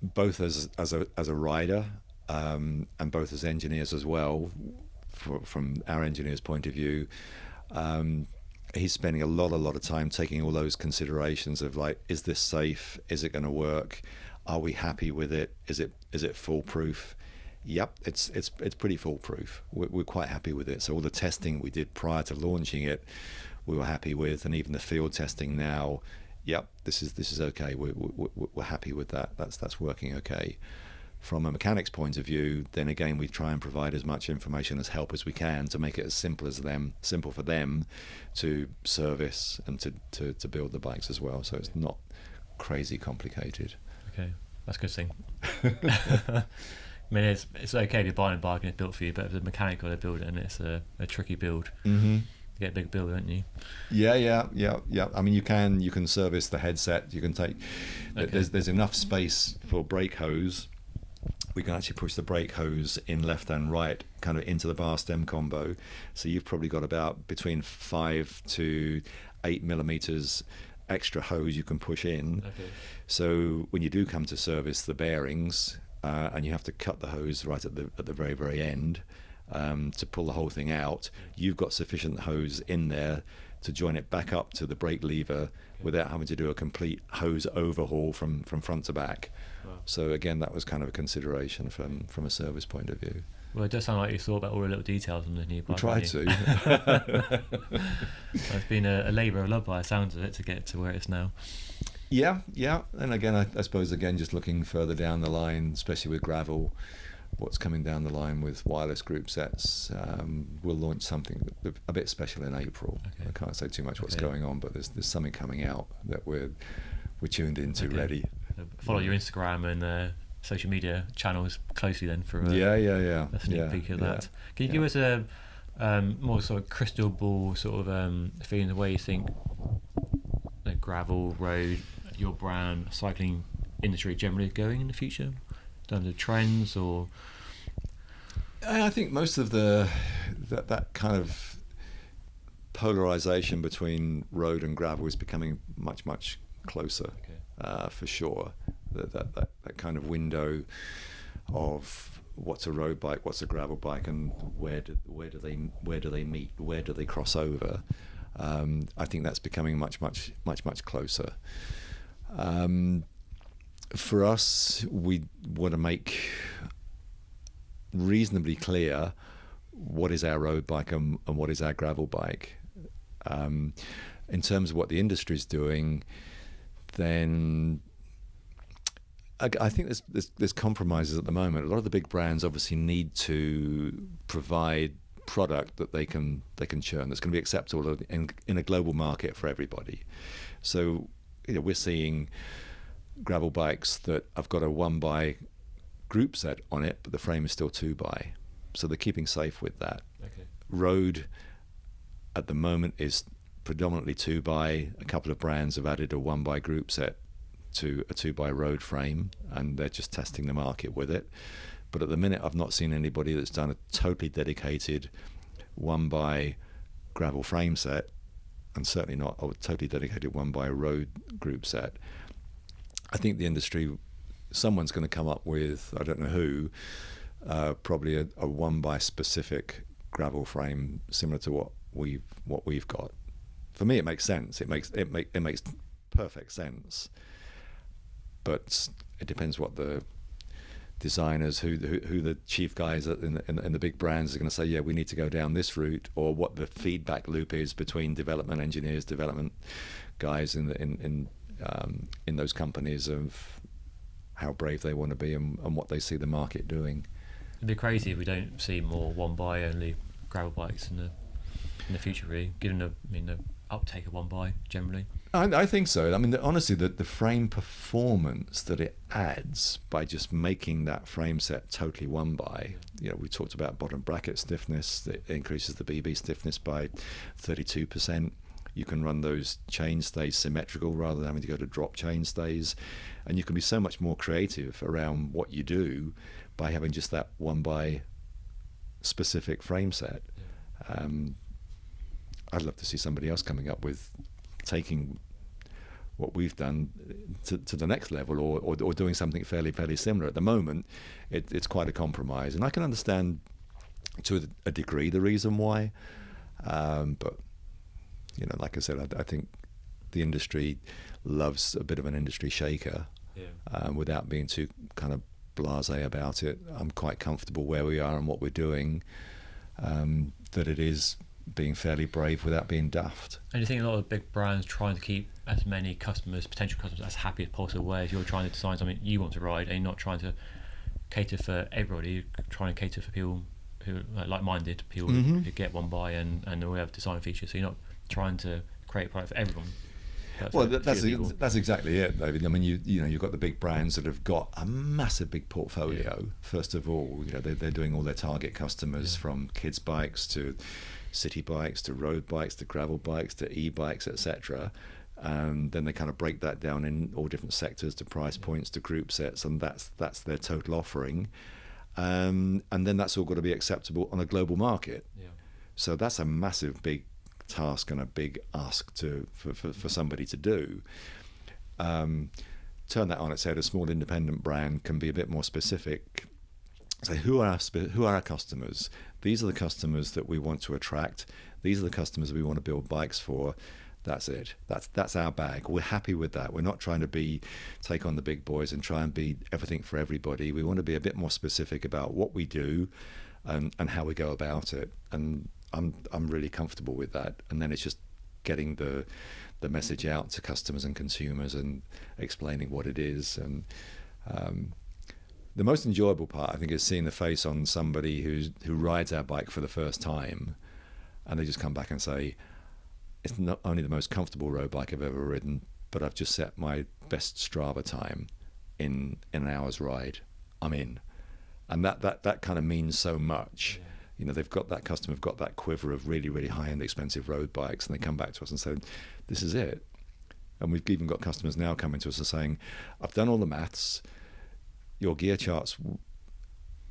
both as a rider and both as engineers as well. From our engineer's point of view, he's spending a lot of time taking all those considerations of, like, is this safe? Is it going to work? Are we happy with it? Is it foolproof? Yep, it's pretty foolproof. We're quite happy with it. So all the testing we did prior to launching it, we were happy with, and even the field testing now, yep, this is okay. We're happy with that. That's working okay. From a mechanic's point of view, then again, we try and provide as much information as help as we can to make it as simple for them to service and to build the bikes as well. So it's not crazy complicated. Okay. That's a good thing. I mean, it's okay if you're buying a bike and it's built for you, but if the mechanic got to build it and it's a tricky build, you get a big build, don't you? Yeah. I mean, you can service the headset. You can take. Okay. There's enough space for brake hose. We can actually push the brake hose in left and right, kind of into the bar stem combo. So you've probably got about between 5 to 8 millimeters extra hose you can push in. Okay. So when you do come to service the bearings, and you have to cut the hose right at the very, very end to pull the whole thing out, you've got sufficient hose in there to join it back up to the brake lever without having to do a complete hose overhaul from front to back. Wow. So again, that was kind of a consideration from a service point of view. Well, it does sound like you thought about all the little details on the new bike. We tried to. It's been a labour of love by the sounds of it to get to where it is now. Yeah. And again, I suppose, just looking further down the line, especially with gravel, what's coming down the line with wireless group sets, we'll launch something a bit special in April. Okay. I can't say too much what's going on, but there's something coming out that we're tuned into, ready. Follow your Instagram and social media channels closely then for a sneak peek of that. Can you give us a more sort of crystal ball sort of feeling the way you think the gravel, road, your brand, cycling industry generally going in the future? In terms of trends, or I think most of that kind of polarization between road and gravel is becoming much closer. For sure. That kind of window of what's a road bike, what's a gravel bike, and where do they meet, where do they cross over? I think that's becoming much closer. For us, we want to make reasonably clear what is our road bike and what is our gravel bike. In terms of what the industry is doing, then I think there's compromises at the moment. A lot of the big brands obviously need to provide product that they can churn that's going to be acceptable in a global market for everybody. So we're seeing gravel bikes that have got a 1x group set on it, but the frame is still 2x. So they're keeping safe with that. Okay. Road at the moment is predominantly 2x. A couple of brands have added a 1x group set to a 2x road frame, and they're just testing the market with it. But at the minute, I've not seen anybody that's done a totally dedicated 1x gravel frame set, and certainly not a totally dedicated 1x road group set. I think the industry, someone's going to come up with, I don't know who, probably a 1x specific gravel frame similar to what we've got. For me, it makes sense. It makes perfect sense. But it depends what the designers, who the chief guys in the big brands are going to say. Yeah, we need to go down this route, or what the feedback loop is between development engineers, development guys in those companies of how brave they want to be and what they see the market doing. It'd be crazy if we don't see more 1x only gravel bikes in the future, really, given the uptake of 1x generally. I think so. I mean, honestly, the frame performance that it adds by just making that frame set totally 1x. We talked about bottom bracket stiffness. It increases the BB stiffness by 32%. You can run those chain stays symmetrical rather than having to go to drop chain stays, and you can be so much more creative around what you do by having just that 1x specific frame set. I'd love to see somebody else coming up with taking what we've done to the next level, or doing something fairly similar. At the moment, it's quite a compromise, and I can understand to a degree the reason why. But like I said, I think the industry loves a bit of an industry shaker, without being too kind of blasé about it. I'm quite comfortable where we are and what we're doing. That it is being fairly brave without being daft. And do you think a lot of big brands trying to keep as many potential customers, as happy as possible, whereas you're trying to design something you want to ride, and you're not trying to cater for everybody, you're trying to cater for people who are like-minded, people who get 1x and we have design features, so you're not trying to create a product for everyone? Well, that's exactly it, David. I mean, you know, you've got the big brands that have got a massive big portfolio. Yeah. First of all, you know, they're doing all their target customers from kids bikes to city bikes to road bikes to gravel bikes to e-bikes, etc. Then they kind of break that down in all different sectors to price points to group sets, and that's their total offering. And then that's all got to be acceptable on a global market. Yeah. So that's a massive, big task and a big ask for somebody to do. Turn that on its head. A small independent brand can be a bit more specific. Say, who are our customers? These are the customers that we want to attract. These are the customers we want to build bikes for. That's it. That's our bag. We're happy with that. We're not trying to take on the big boys and try and be everything for everybody. We want to be a bit more specific about what we do and how we go about it. And I'm really comfortable with that. And then it's just getting the message out to customers and consumers and explaining what it is. And the most enjoyable part, I think, is seeing the face on somebody who rides our bike for the first time, and they just come back and say, it's not only the most comfortable road bike I've ever ridden, but I've just set my best Strava time in an hour's ride. I'm in. And that kind of means so much. Yeah. You know, they've got that customer, have got that quiver of really, really high-end expensive road bikes, and they come back to us and say, this is it. And we've even got customers now coming to us and saying, I've done all the maths, your gear charts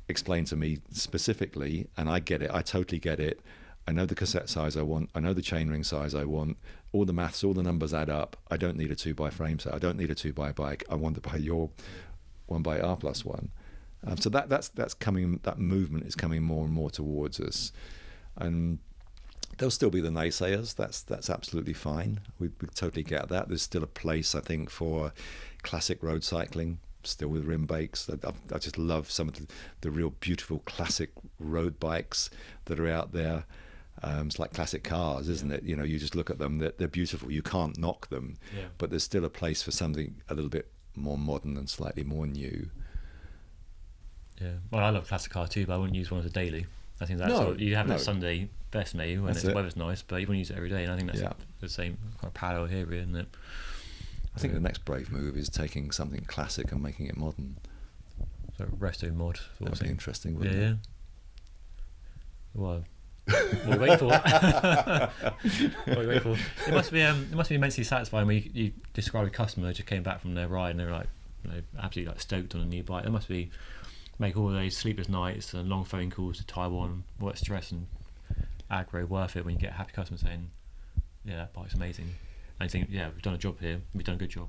explain to me specifically, and I get it, I totally get it. I know the cassette size I want. I know the chainring size I want. All the maths, all the numbers add up. I don't need a 2x frame set. I don't need a 2x bike. I want to buy your 1x R+1. So that's coming. That movement is coming more and more towards us, and there'll still be the naysayers. That's absolutely fine. We totally get that. There's still a place, I think, for classic road cycling. Still with rim brakes. I just love some of the real beautiful classic road bikes that are out there. It's like classic cars, isn't it? You know, you just look at them, they're beautiful. You can't knock them, but there's still a place for something a little bit more modern and slightly more new. Yeah, well, I love classic car too, but I wouldn't use one as a daily. I think that's you have that Sunday best maybe when the weather's nice, but you wouldn't use it every day, and I think that's the same kind of parallel here, really, isn't it? I think the next brave move is taking something classic and making it modern. So resto mod. That'd be interesting, wouldn't it? Yeah. Well, we'll wait for. We'll wait for. It must be immensely satisfying when you describe a customer who just came back from their ride and they're like, you know, absolutely like stoked on a new bike. It must be make all those sleepless nights and long phone calls to Taiwan, work stress and aggro worth it when you get a happy customer saying, yeah, that bike's amazing. And you think, yeah, we've done a job here. We've done a good job.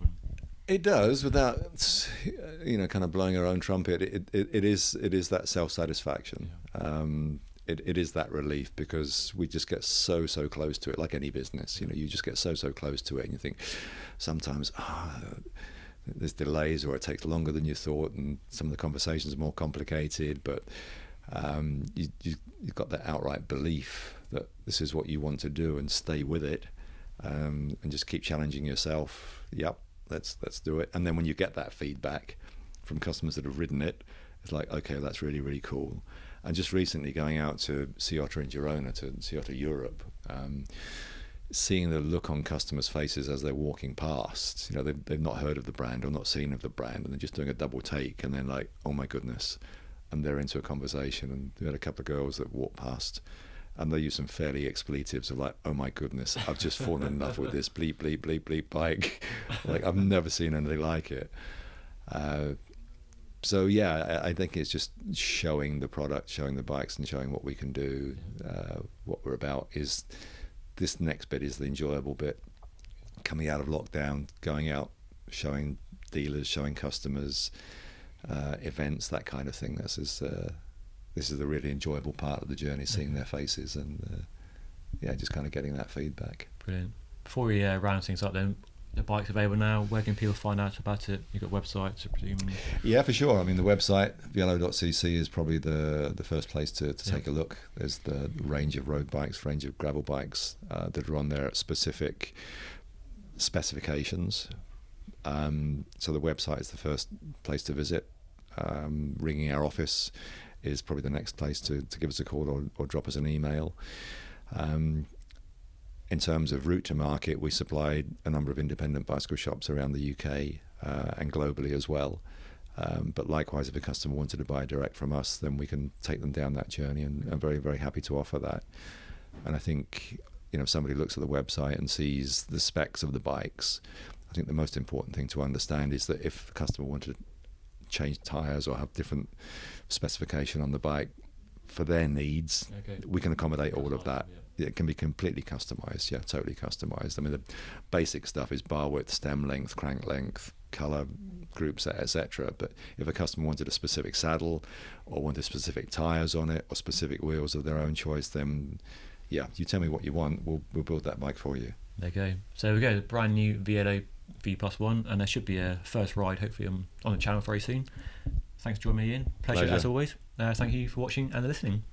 It does, without, you know, kind of blowing our own trumpet. It is that self-satisfaction. Yeah. It is that relief, because we just get so close to it, like any business. You know, you just get so close to it, and you think sometimes there's delays, or it takes longer than you thought, and some of the conversations are more complicated. But you've got that outright belief that this is what you want to do, and stay with it, and just keep challenging yourself. Yep. Let's do it. And then when you get that feedback from customers that have ridden it, it's like, okay, that's really, really cool. And just recently going out to Ciotta in Girona, to Ciotta Europe, seeing the look on customers' faces as they're walking past, you know, they've not heard of the brand or not seen of the brand, and they're just doing a double take, and they're like, oh my goodness, and they're into a conversation. And we had a couple of girls that walked past, and they use some fairly expletives of like, oh my goodness, I've just fallen in love with this bleep, bleep, bleep, bleep bike. Like, I've never seen anything like it. So yeah, I think it's just showing the product, showing the bikes, and showing what we can do. What we're about is, this next bit is the enjoyable bit. Coming out of lockdown, going out, showing dealers, showing customers, events, that kind of thing. This is the really enjoyable part of the journey, seeing their faces and just kind of getting that feedback. Brilliant. Before we round things up then, the bike's available now. Where can people find out about it? You've got websites, I presume? Yeah, for sure. I mean, the website, vielo.cc, is probably the first place to take a look. There's the range of road bikes, range of gravel bikes that are on there at specific specifications. So the website is the first place to visit. Ringing our office is probably the next place to give us a call or drop us an email. in terms of route to market, we supplied a number of independent bicycle shops around the UK and globally as well. But likewise, if a customer wanted to buy direct from us, then we can take them down that journey, and I'm very, very happy to offer that. And I think, if somebody looks at the website and sees the specs of the bikes, I think the most important thing to understand is that if a customer wanted to change tyres or have different specification on the bike for their needs, we can accommodate all of that. It can be completely customized, totally customized. I mean, the basic stuff is bar width, stem length, crank length, color, group set, etc. But if a customer wanted a specific saddle or wanted specific tires on it or specific wheels of their own choice, then you tell me what you want, we'll build that bike for you. There you go. So we go, the brand new Vielo V+1, and there should be a first ride hopefully on the channel very soon. Thanks for joining me, Ian. Pleasure as always. Thank you for watching and listening.